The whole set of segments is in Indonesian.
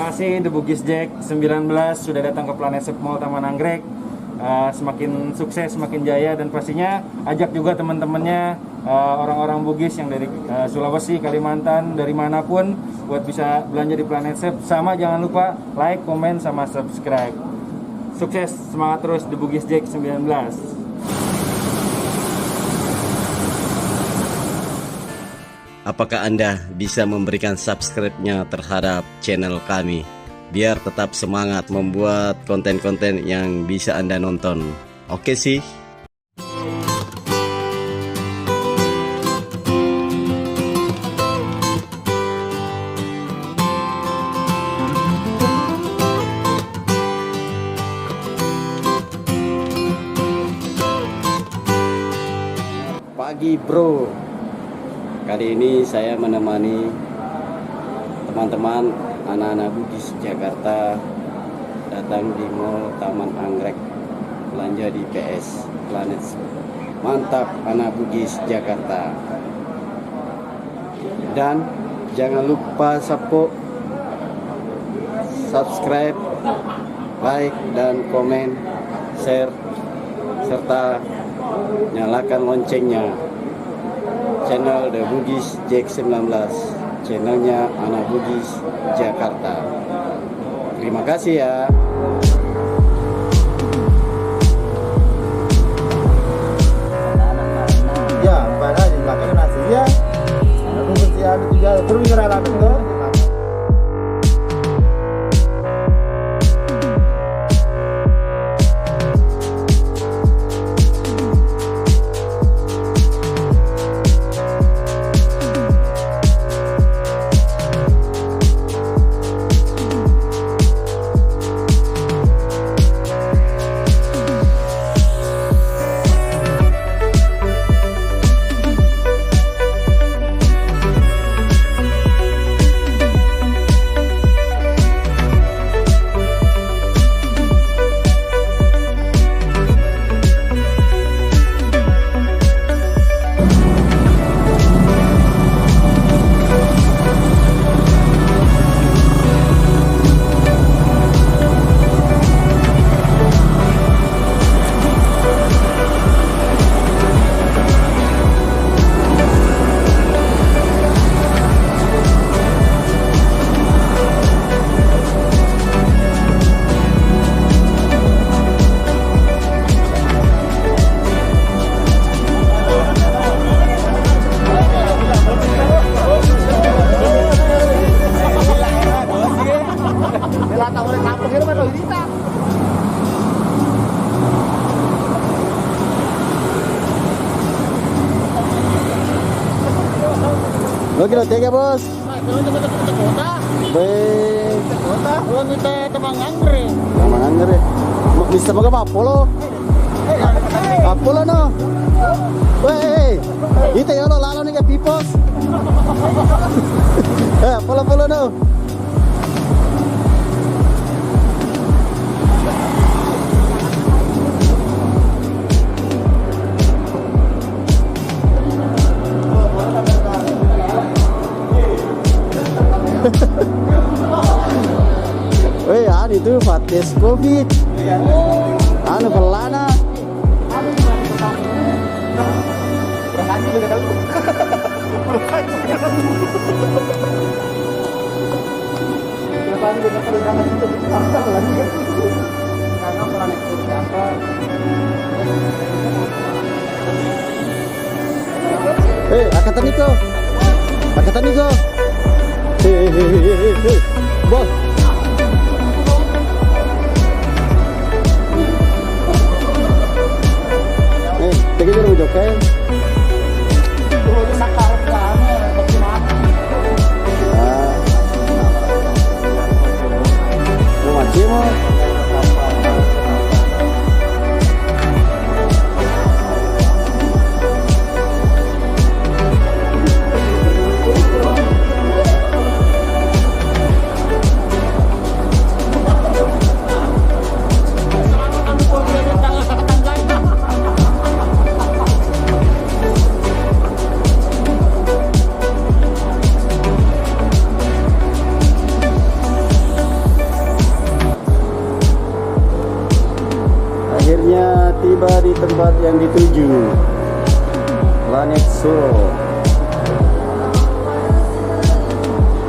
kasih The Bugis Jack 19 sudah datang ke Planet Shop Mall Taman Anggrek. Semakin sukses, semakin jaya, dan pastinya ajak juga teman-temannya, orang-orang Bugis yang dari Sulawesi, Kalimantan, dari manapun buat bisa belanja di Planet Shop. Sama jangan lupa like, komen, sama subscribe. Sukses, semangat terus The Bugis Jack 19. Apakah Anda bisa memberikan subscribe-nya terhadap channel kami? Biar tetap semangat membuat konten-konten yang bisa Anda nonton. Oke sih? Pagi bro. Kali ini saya menemani teman-teman anak-anak Bugis Jakarta datang di Mall Taman Anggrek, belanja di PS Planet. Mantap anak Bugis Jakarta. Dan jangan lupa subscribe, like dan komen, share, serta nyalakan loncengnya. Channel The Bugis Jack 19, channelnya anak Bugis Jakarta. Terima kasih ya. Ya, para di belakang nasi ya. Aku mesti ada tiga terus ngeralakan tuh. Lo kilo tiga bos. Baik. Lo minta Taman Anggrek. Taman Anggrek. Bisa maga Apollo. Apollo no. Weh, ite yo lo lalo nih ke pipos. Apollo no. Weh, itu Fatis Covid. Anu pelana. Angkatan Niko. Bos. Tiga jam udah kan? yang dituju. Planet Solo.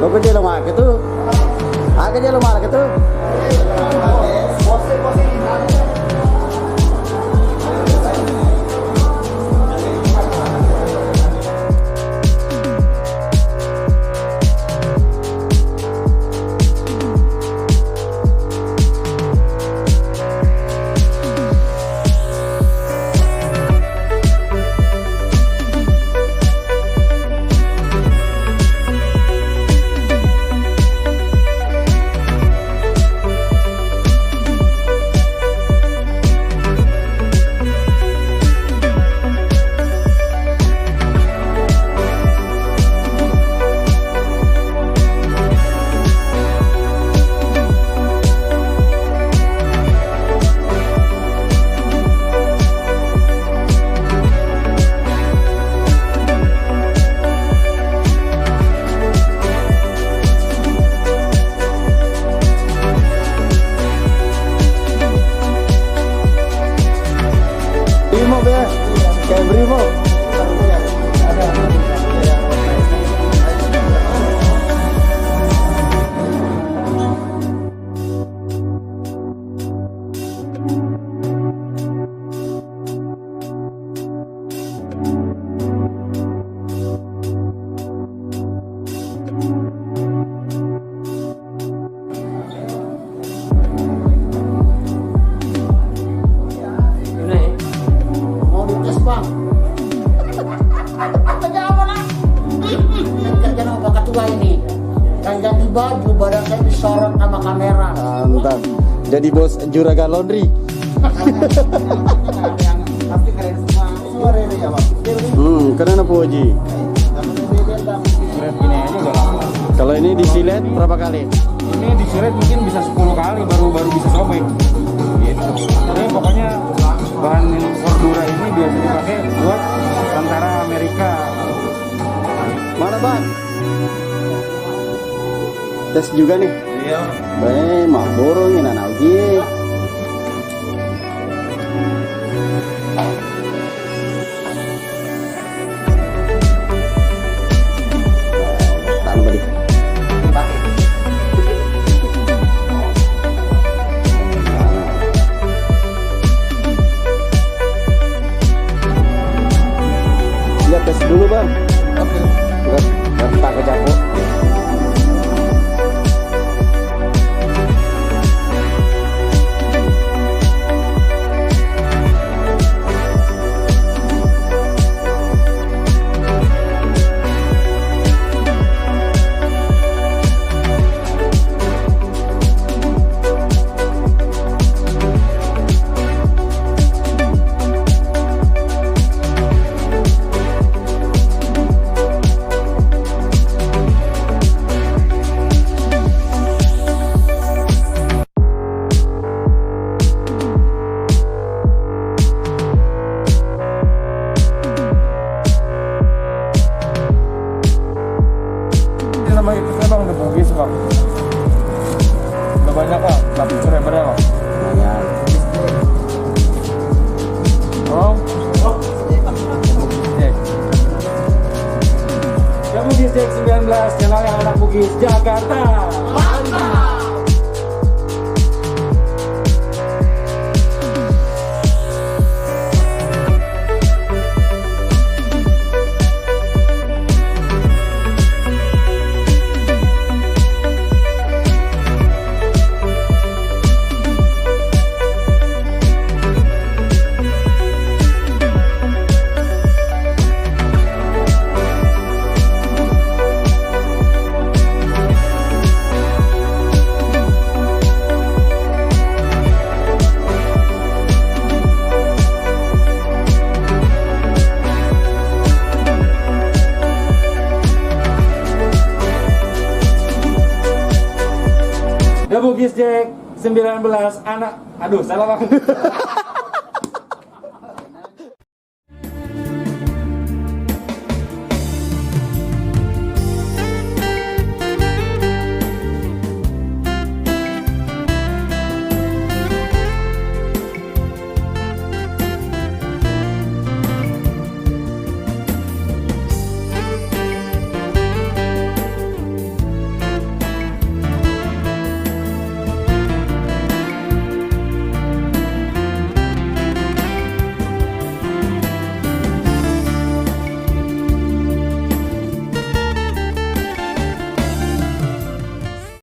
Lo kerja lo mak itu? Kerja lo mak itu? Ganti baju, badan saya disorot sama kamera. Mantap. Jadi bos Juragan Laundry. Tapi keren semua. Suara ini ya, Pak. Kenapa Po Haji? Silet gini aja udah lama. Kalau ini disilet berapa kali? Ini disilet mungkin bisa 10 kali baru bisa sobek. Gitu. Tapi pokoknya bahan Cordura ini biasa dipakai buat tentara Amerika. Mana Bang? Tes juga nih. Iya. Mah borong ini anak uji. Tambah di. Lihat tes dulu Bang. Oke. Enggak tak kejapuk. Namanya itu bang udah bugis bang, udah banyak bang, lapis cerebernya bang. Oh, ya Bugis Jack 19, channel yang anak Bugis Jakarta. The Bugis Jack 19 anak, aduh salah bang.